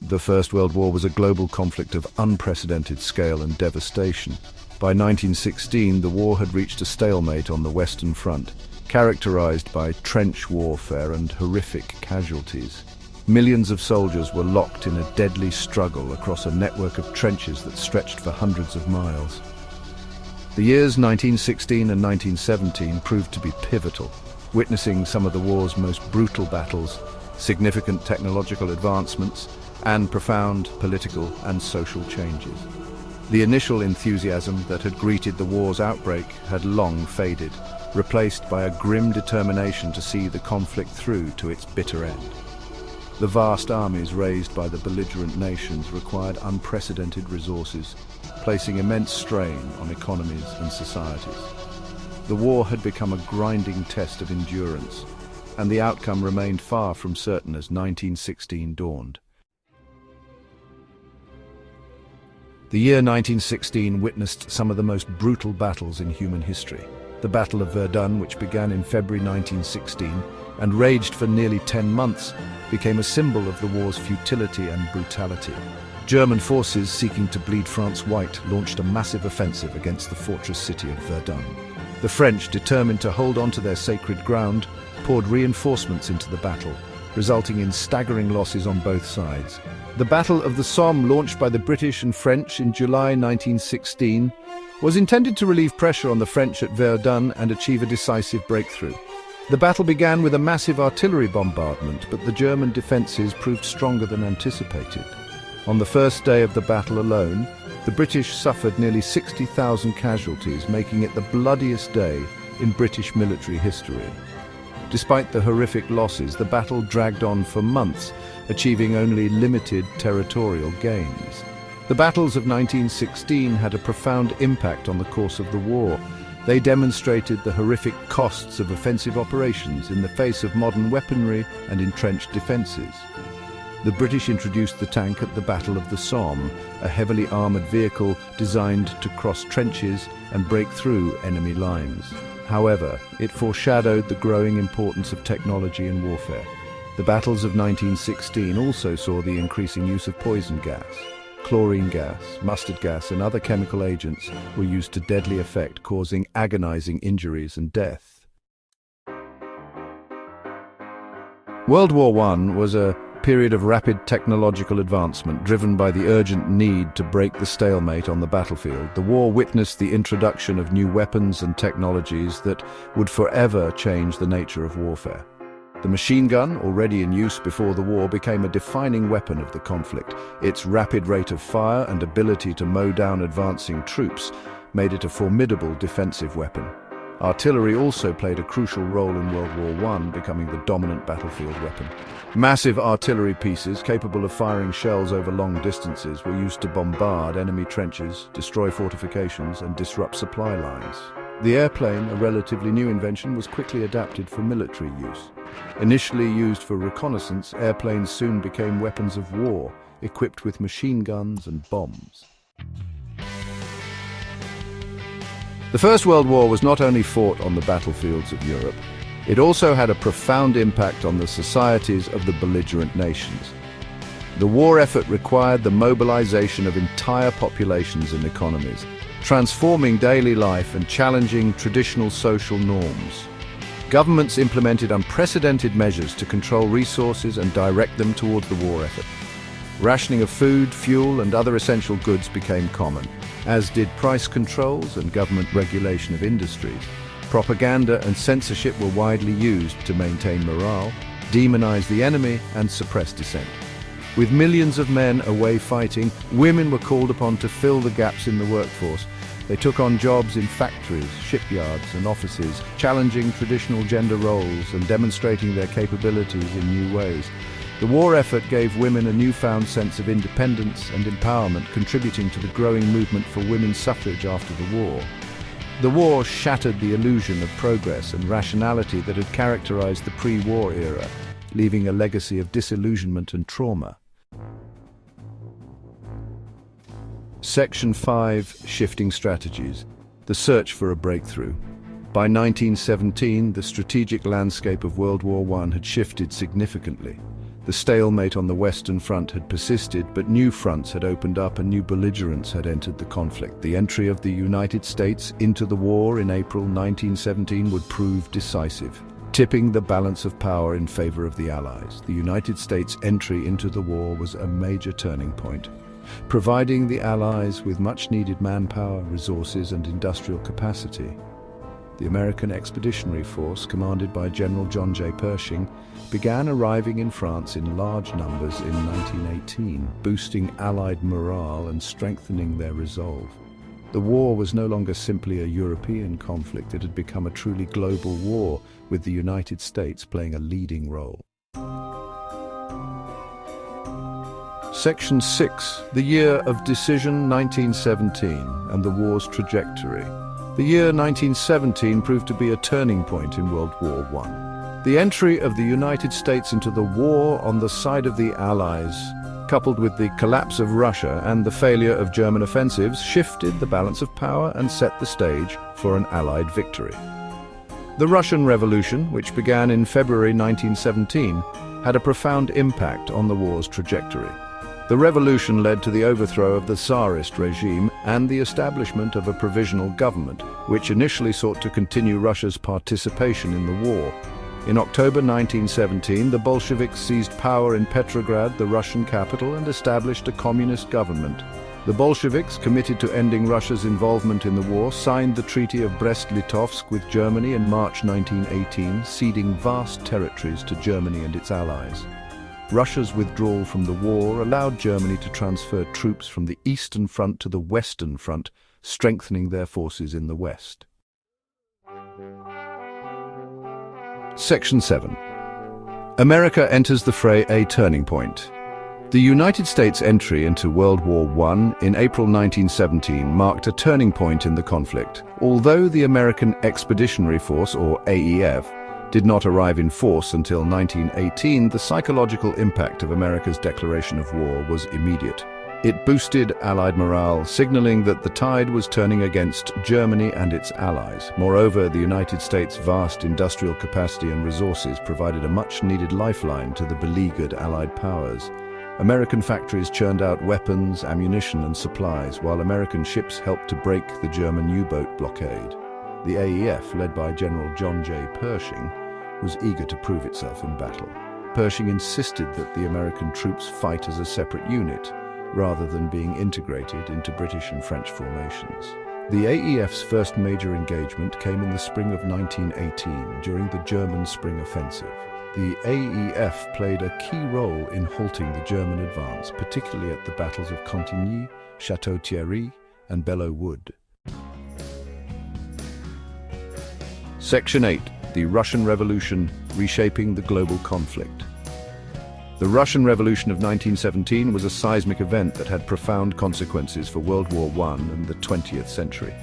The First World War was a global conflict of unprecedented scale and devastation. By 1916, the war had reached a stalemate on the Western Front, characterized by trench warfare and horrific casualties. Millions of soldiers were locked in a deadly struggle across a network of trenches that stretched for hundreds of miles. The years 1916 and 1917 proved to be pivotal, witnessing some of the war's most brutal battles, significant technological advancements, and profound political and social changes. The initial enthusiasm that had greeted the war's outbreak had long faded, replaced by a grim determination to see the conflict through to its bitter end. The vast armies raised by the belligerent nations required unprecedented resources, placing immense strain on economies and societies. The war had become a grinding test of endurance, and the outcome remained far from certain as 1916 dawned. The year 1916 witnessed some of the most brutal battles in human history. The Battle of Verdun, which began in February 1916 and raged for nearly 10 months, became a symbol of the war's futility and brutality. German forces seeking to bleed France white launched a massive offensive against the fortress city of Verdun. The French, determined to hold on to their sacred ground, poured reinforcements into the battle, resulting in staggering losses on both sides. The Battle of the Somme, launched by the British and French in July 1916, was intended to relieve pressure on the French at Verdun and achieve a decisive breakthrough. The battle began with a massive artillery bombardment, but the German defences proved stronger than anticipated. On the first day of the battle alone, the British suffered nearly 60,000 casualties, making it the bloodiest day in British military history. Despite the horrific losses, the battle dragged on for months, achieving only limited territorial gains. The battles of 1916 had a profound impact on the course of the war. They demonstrated the horrific costs of offensive operations in the face of modern weaponry and entrenched defences. The British introduced the tank at the Battle of the Somme, a heavily armoured vehicle designed to cross trenches and break through enemy lines. However, it foreshadowed the growing importance of technology in warfare. The battles of 1916 also saw the increasing use of poison gas. Chlorine gas, mustard gas, and other chemical agents were used to deadly effect, causing agonizing injuries and death. World War I was a period of rapid technological advancement driven by the urgent need to break the stalemate on the battlefield. The war witnessed the introduction of new weapons and technologies that would forever change the nature of warfare. The machine gun, already in use before the war, became a defining weapon of the conflict. Its rapid rate of fire and ability to mow down advancing troops made it a formidable defensive weapon. Artillery also played a crucial role in World War I, becoming the dominant battlefield weapon. Massive artillery pieces capable of firing shells over long distances were used to bombard enemy trenches, destroy fortifications, and disrupt supply lines. The airplane, a relatively new invention, was quickly adapted for military use. Initially used for reconnaissance, airplanes soon became weapons of war, equipped with machine guns and bombs. The First World War was not only fought on the battlefields of Europe, it also had a profound impact on the societies of the belligerent nations. The war effort required the mobilization of entire populations and economies, transforming daily life and challenging traditional social norms. Governments implemented unprecedented measures to control resources and direct them towards the war effort. Rationing of food, fuel, and other essential goods became common, as did price controls and government regulation of industries. Propaganda and censorship were widely used to maintain morale, demonize the enemy, and suppress dissent. With millions of men away fighting, women were called upon to fill the gaps in the workforce. They took on jobs in factories, shipyards, and offices, challenging traditional gender roles and demonstrating their capabilities in new ways. The war effort gave women a newfound sense of independence and empowerment, contributing to the growing movement for women's suffrage after the war. The war shattered the illusion of progress and rationality that had characterized the pre-war era, leaving a legacy of disillusionment and trauma. Section 5. Shifting Strategies. The Search for a Breakthrough. By 1917, the strategic landscape of World War I had shifted significantly. The stalemate on the Western Front had persisted, but new fronts had opened up and new belligerents had entered the conflict. The entry of the United States into the war in April 1917 would prove decisive, tipping the balance of power in favor of the Allies. The United States' entry into the war was a major turning point, providing the Allies with much-needed manpower, resources, and industrial capacity. The American Expeditionary Force, commanded by General John J. Pershing, began arriving in France in large numbers in 1918, boosting Allied morale and strengthening their resolve. The war was no longer simply a European conflict, it had become a truly global war, with the United States playing a leading role. Section 6. The Year of Decision 1917 and the War's Trajectory. The year 1917 proved to be a turning point in World War I. The entry of the United States into the war on the side of the Allies, coupled with the collapse of Russia and the failure of German offensives, shifted the balance of power and set the stage for an Allied victory. The Russian Revolution, which began in February 1917, had a profound impact on the war's trajectory. The revolution led to the overthrow of the Tsarist regime and the establishment of a provisional government, which initially sought to continue Russia's participation in the war. In October 1917, the Bolsheviks seized power in Petrograd, the Russian capital, and established a communist government. The Bolsheviks, committed to ending Russia's involvement in the war, signed the Treaty of Brest-Litovsk with Germany in March 1918, ceding vast territories to Germany and its allies. Russia's withdrawal from the war allowed Germany to transfer troops from the Eastern Front to the Western Front, strengthening their forces in the West. Section 7. America enters the fray, a turning point. The United States' entry into World War I in April 1917 marked a turning point in the conflict. Although the American Expeditionary Force, or AEF, did not arrive in force until 1918, the psychological impact of America's declaration of war was immediate. It boosted Allied morale, signaling that the tide was turning against Germany and its allies. Moreover, the United States' vast industrial capacity and resources provided a much-needed lifeline to the beleaguered Allied powers. American factories churned out weapons, ammunition, and supplies, while American ships helped to break the German U-boat blockade. The AEF, led by General John J. Pershing, was eager to prove itself in battle. Pershing insisted that the American troops fight as a separate unit, rather than being integrated into British and French formations. The AEF's first major engagement came in the spring of 1918, during the German Spring Offensive. The AEF played a key role in halting the German advance, particularly at the battles of Cantigny, Château-Thierry, and Belleau Wood. Section 8. The Russian Revolution, Reshaping the Global Conflict. The Russian Revolution of 1917 was a seismic event that had profound consequences for World War I and the 20th century.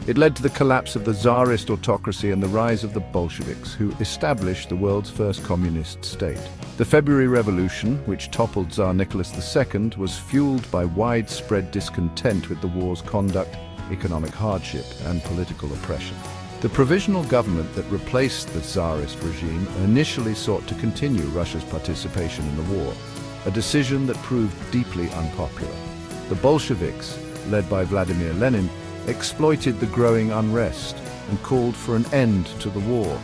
It led to the collapse of the Tsarist autocracy and the rise of the Bolsheviks, who established the world's first communist state. The February Revolution, which toppled Tsar Nicholas II, was fueled by widespread discontent with the war's conduct, economic hardship, and political oppression. The provisional government that replaced the Tsarist regime initially sought to continue Russia's participation in the war, a decision that proved deeply unpopular. The Bolsheviks, led by Vladimir Lenin, exploited the growing unrest and called for an end to the war,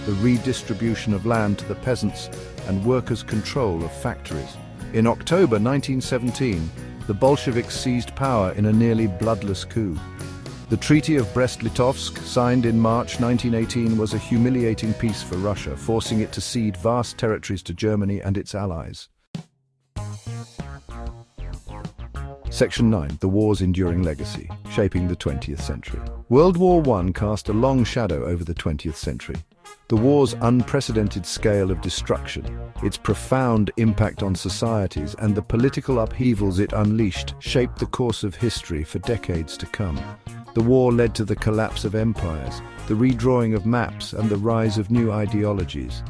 the redistribution of land to the peasants, and workers' control of factories. In October 1917, the Bolsheviks seized power in a nearly bloodless coup. The Treaty of Brest-Litovsk, signed in March 1918, was a humiliating peace for Russia, forcing it to cede vast territories to Germany and its allies. Section 9. The War's Enduring Legacy, Shaping the 20th Century. World War I cast a long shadow over the 20th century. The war's unprecedented scale of destruction, its profound impact on societies, and the political upheavals it unleashed shaped the course of history for decades to come. The war led to the collapse of empires, the redrawing of maps, and the rise of new ideologies.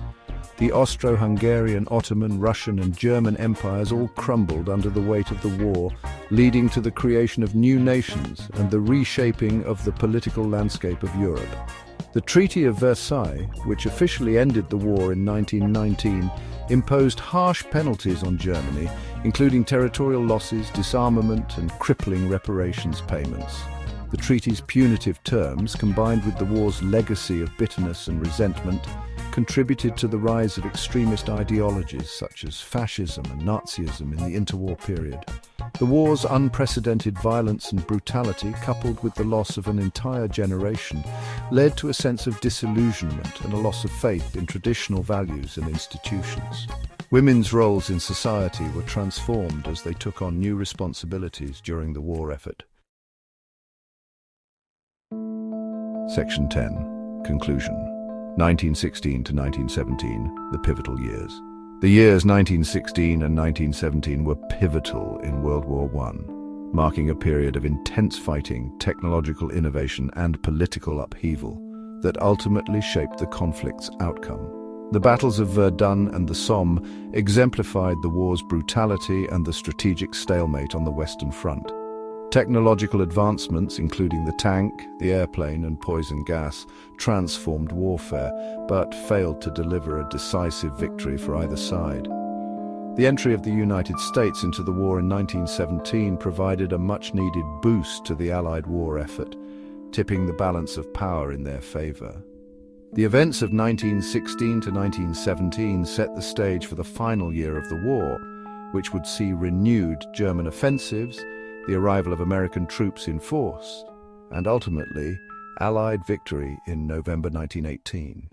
The Austro-Hungarian, Ottoman, Russian, and German empires all crumbled under the weight of the war, leading to the creation of new nations and the reshaping of the political landscape of Europe. The Treaty of Versailles, which officially ended the war in 1919, imposed harsh penalties on Germany, including territorial losses, disarmament, and crippling reparations payments. The treaty's punitive terms, combined with the war's legacy of bitterness and resentment, contributed to the rise of extremist ideologies such as fascism and Nazism in the interwar period. The war's unprecedented violence and brutality, coupled with the loss of an entire generation, led to a sense of disillusionment and a loss of faith in traditional values and institutions. Women's roles in society were transformed as they took on new responsibilities during the war effort. Section 10. Conclusion. 1916 to 1917, the pivotal years. The years 1916 and 1917 were pivotal in World War I, marking a period of intense fighting, technological innovation, and political upheaval that ultimately shaped the conflict's outcome. The battles of Verdun and the Somme exemplified the war's brutality and the strategic stalemate on the Western Front. Technological advancements, including the tank, the airplane, and poison gas, transformed warfare, but failed to deliver a decisive victory for either side. The entry of the United States into the war in 1917 provided a much-needed boost to the Allied war effort, tipping the balance of power in their favor. The events of 1916 to 1917 set the stage for the final year of the war, which would see renewed German offensives, the arrival of American troops in force, and ultimately, Allied victory in November 1918.